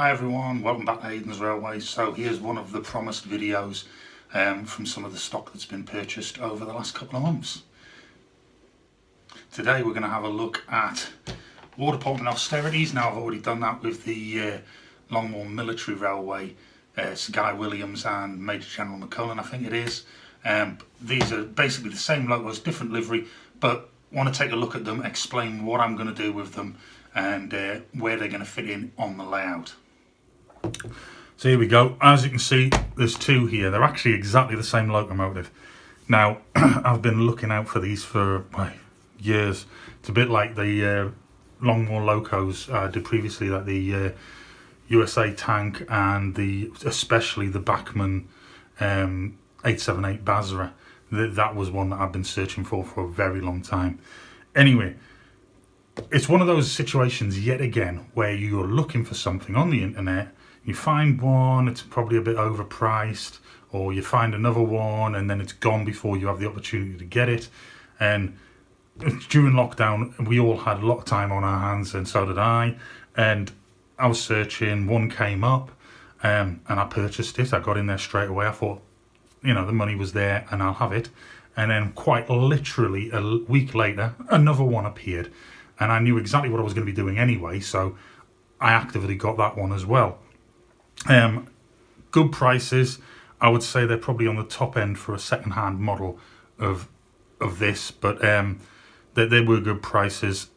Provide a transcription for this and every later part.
Hi everyone, welcome back to Aidans Railways. So here's one of the promised videos from some of the stock that's been purchased over the last couple of months. Today we're going to have a look at War Department austerities. Now I've already done that with the Longmoor Military Railway, Sir Guy Williams and Major General McCullen, I think it is. These are basically the same logos, different livery, but want to take a look at them, explain what I'm going to do with them and where they're going to fit in on the layout. So here we go. As you can see, there's two here. They're actually exactly the same locomotive. Now, I've been looking out for these for years. It's a bit like the Longmoor locos I did previously, like the USA tank and especially the Bachmann 878 Basra. That was one that I've been searching for a very long time. Anyway, it's one of those situations yet again where you're looking for something on the internet, you find one, it's probably a bit overpriced, or you find another one and then it's gone before you have the opportunity to get it. And during lockdown we all had a lot of time on our hands, and so did I, and I was searching, one came up and I purchased it. I got in there straight away. I thought, you know, the money was there and I'll have it. And then quite literally a week later another one appeared, and I knew exactly what I was going to be doing anyway, so I actively got that one as well. Good prices. I would say they're probably on the top end for a second-hand model of this, but they were good prices.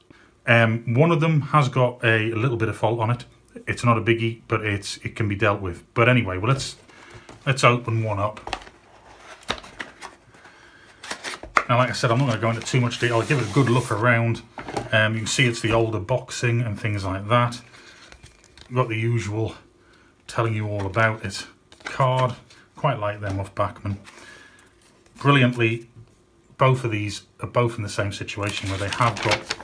One of them has got a little bit of fault on it. It's not a biggie, but it can be dealt with. But anyway, well, let's open one up. Now, like I said, I'm not going to go into too much detail. I'll give it a good look around. You can see it's the older boxing and things like that. Got the usual telling you all about it card. Quite like them off Bachmann. Brilliantly, both of these are both in the same situation where they have got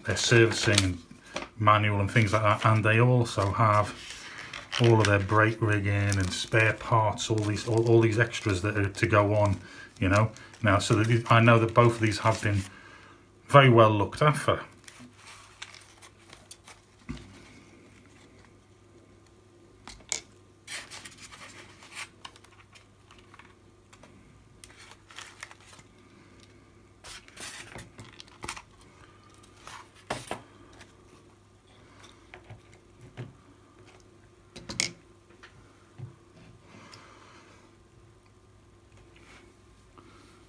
their servicing and manual and things like that, and they also have all of their brake rigging and spare parts, all these extras that are to go on, you know. Now, so I know that both of these have been very well looked after.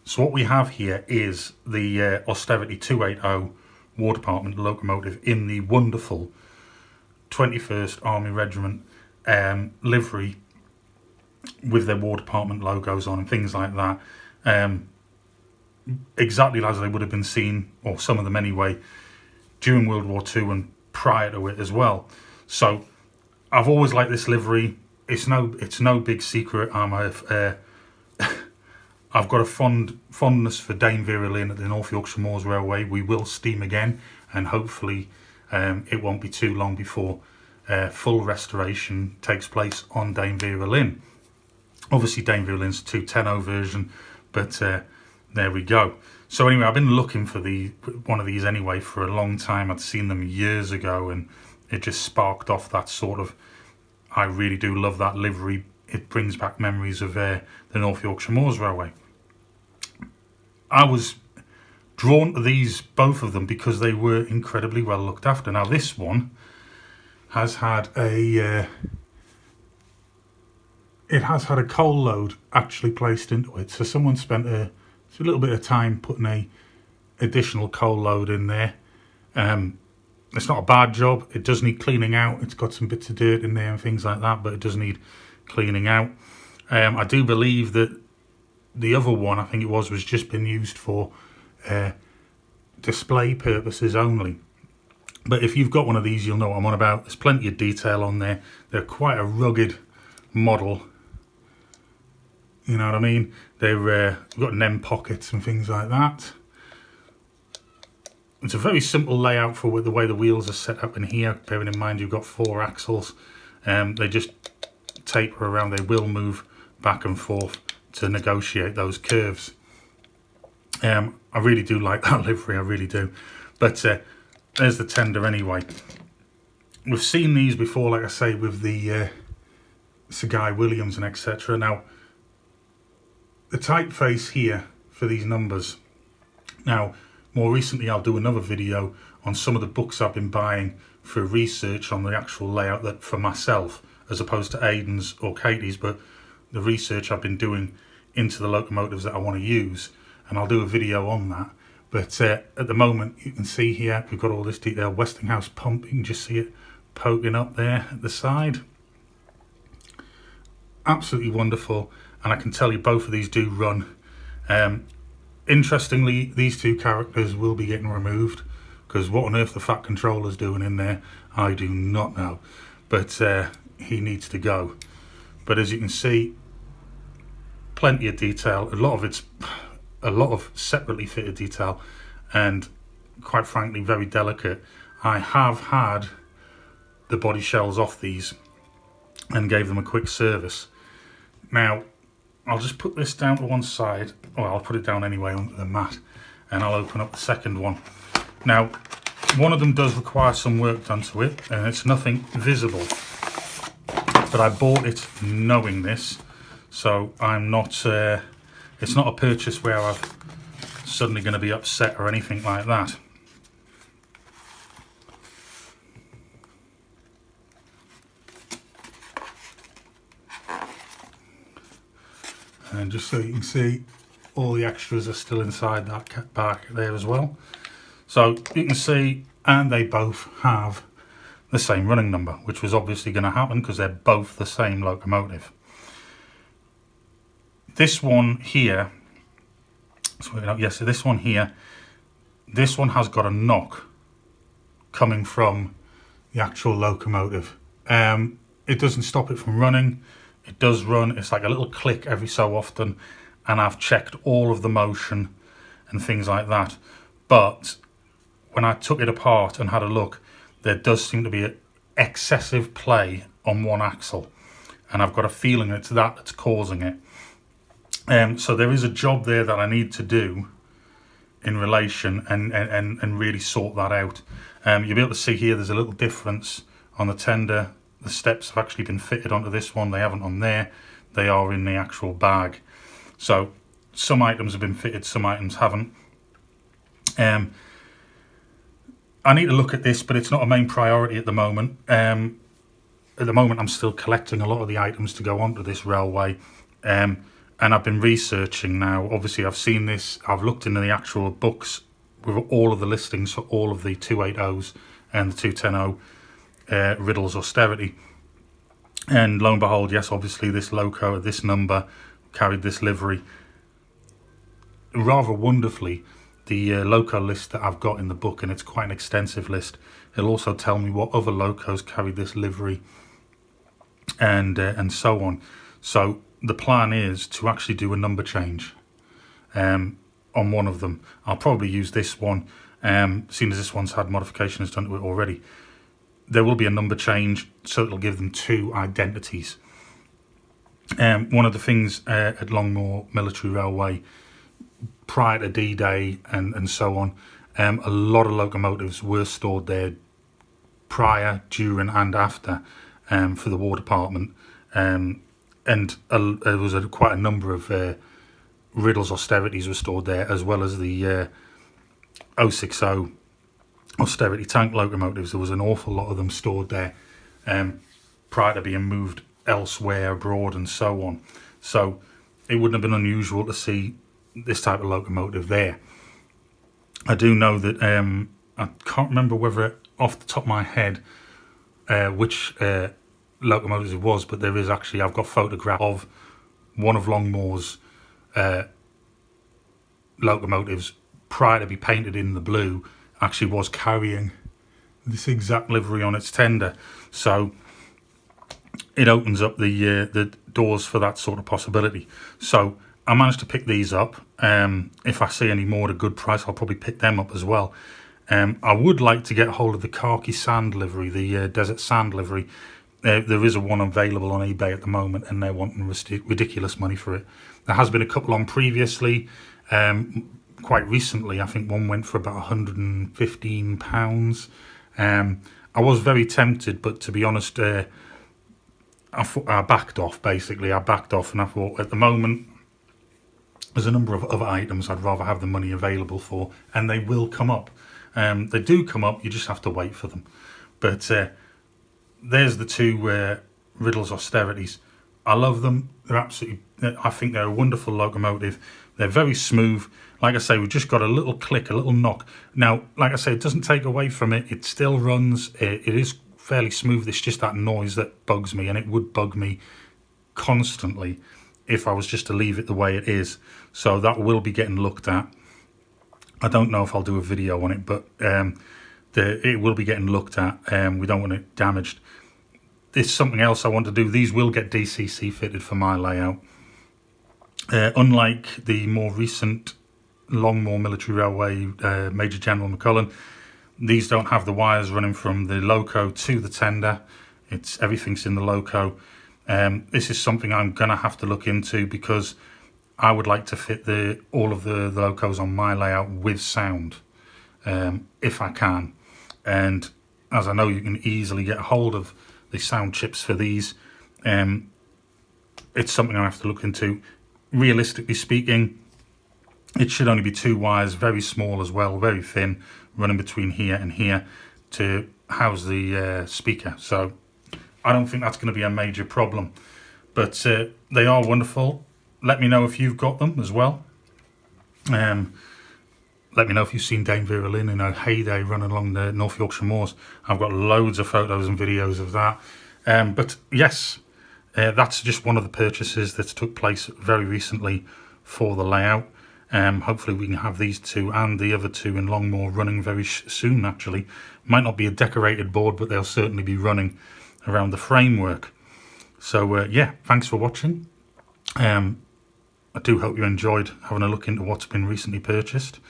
So what we have here is the Austerity 280 War Department locomotive in the wonderful 21st Army Regiment livery with their War Department logos on and things like that. Exactly as they would have been seen, or some of them anyway, during World War II and prior to it as well. So I've always liked this livery. It's no big secret. I've got a fondness for Dame Vera Lynn at the North Yorkshire Moors Railway. We will steam again, and hopefully it won't be too long before full restoration takes place on Dame Vera Lynn. Obviously Dame Vera Lynn's 210 version, but there we go. So anyway, I've been looking for one of these anyway for a long time. I'd seen them years ago and it just sparked off that sort of, I really do love that livery. It brings back memories of the North Yorkshire Moors Railway. I was drawn to both of them because they were incredibly well looked after. Now this one has had a coal load actually placed into it. So someone spent a little bit of time putting a additional coal load in there. It's not a bad job. It does need cleaning out. It's got some bits of dirt in there and things like that, but it does need cleaning out. I do believe that the other one, I think it was just been used for display purposes only. But if you've got one of these, you'll know what I'm on about. There's plenty of detail on there. They're quite a rugged model. You know what I mean? They've got NEM pockets and things like that. It's a very simple layout for the way the wheels are set up in here, bearing in mind you've got 4 axles. They just taper around. They will move back and forth to negotiate those curves. I really do like that livery, I really do. But there's the tender anyway. we've seen these before, like I say, with the Sir Guy Williams and etc. Now, the typeface here for these numbers. Now, more recently, I'll do another video on some of the books I've been buying for research on the actual layout that for myself, as opposed to Aidan's or Katie's, but the research I've been doing into the locomotives that I want to use, and I'll do a video on that. But at the moment, you can see here, we've got all this detail. Westinghouse pump, you can just see it poking up there at the side. Absolutely wonderful, and I can tell you both of these do run. Interestingly, these two characters will be getting removed, because what on earth the Fat Controller's doing in there, I do not know. But he needs to go. But as you can see, plenty of detail. A lot of separately fitted detail, and quite frankly, very delicate. I have had the body shells off these and gave them a quick service. Now, I'll just put this down to one side, or I'll put it down anyway onto the mat, and I'll open up the second one. Now, one of them does require some work done to it, and it's nothing visible, but I bought it knowing this, so I'm not, it's not a purchase where I'm suddenly going to be upset or anything like that. And just so you can see, all the extras are still inside that back there as well. So you can see, and they both have the same running number, which was obviously going to happen because they're both the same locomotive. This one here, so this one here, this one has got a knock coming from the actual locomotive. It doesn't stop it from running. It does run. It's like a little click every so often, and I've checked all of the motion and things like that. But when I took it apart and had a look, there does seem to be excessive play on one axle, and I've got a feeling it's that's causing it. So there is a job there that I need to do in relation and really sort that out. You'll be able to see here there's a little difference on the tender. The steps have actually been fitted onto this one. They haven't on there. They are in the actual bag. So some items have been fitted, some items haven't. I need to look at this, but it's not a main priority at the moment. At the moment, I'm still collecting a lot of the items to go onto this railway. And I've been researching now. Obviously, I've seen this. I've looked into the actual books with all of the listings for all of the 280s and the 210 Riddles Austerity, and lo and behold, yes, obviously this loco at this number carried this livery. Rather wonderfully, the loco list that I've got in the book, and it's quite an extensive list, it'll also tell me what other locos carried this livery, and so on. So the plan is to actually do a number change on one of them. I'll probably use this one, seeing as this one's had modifications done to it already. There will be a number change, so it'll give them two identities. One of the things at Longmoor Military Railway, prior to D-Day and so on, a lot of locomotives were stored there prior, during and after for the War Department. And there was quite a number of Riddles Austerities were stored there, as well as the 060 Austerity tank locomotives. There was an awful lot of them stored there prior to being moved elsewhere abroad and so on. So it wouldn't have been unusual to see this type of locomotive there. I do know that I can't remember whether off the top of my head which locomotives it was, but there is actually, I've got a photograph of one of Longmoor's locomotives prior to be painted in the blue, actually was carrying this exact livery on its tender. So it opens up the doors for that sort of possibility. So I managed to pick these up. If I see any more at a good price, I'll probably pick them up as well. I would like to get hold of the khaki sand livery, the desert sand livery. There is a one available on eBay at the moment, and they're wanting ridiculous money for it. There has been a couple on previously. Quite recently, I think one went for about £115. I I was very tempted, but to be honest, I backed off, basically. I backed off, and I thought, at the moment, there's a number of other items I'd rather have the money available for, and they will come up. They do come up, you just have to wait for them. But there's the two Riddles Austerities. I love them. They're absolutely, I think they're a wonderful locomotive. They're very smooth. Like I say, we've just got a little click, a little knock. Now, like I say, it doesn't take away from it. It still runs. It is fairly smooth. It's just that noise that bugs me, and it would bug me constantly if I was just to leave it the way it is. So that will be getting looked at. I don't know if I'll do a video on it, but it will be getting looked at. We don't want it damaged. There's something else I want to do. These will get DCC fitted for my layout. Unlike the more recent Longmoor Military Railway Major General McCullen, these don't have the wires running from the loco to the tender. Everything's in the loco. This is something I'm going to have to look into, because I would like to fit all of the locos on my layout with sound, if I can. And as I know, you can easily get a hold of the sound chips for these. It's something I have to look into. Realistically speaking, it should only be 2 wires, very small as well, very thin, running between here and here to house the speaker. So I don't think that's going to be a major problem. But they are wonderful. Let me know if you've got them as well. Let me know if you've seen Dame Vera Lynn in her heyday running along the North Yorkshire moors. I've got loads of photos and videos of that. But yes, that's just one of the purchases that took place very recently for the layout. Hopefully we can have these two and the other two in Longmoor running very soon, actually. Might not be a decorated board, but they'll certainly be running around the framework. So yeah, thanks for watching. I do hope you enjoyed having a look into what's been recently purchased.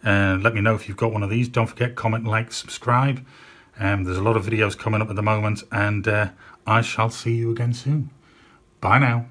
Let me know if you've got one of these. Don't forget, comment, like, subscribe. There's a lot of videos coming up at the moment, and I shall see you again soon. Bye now.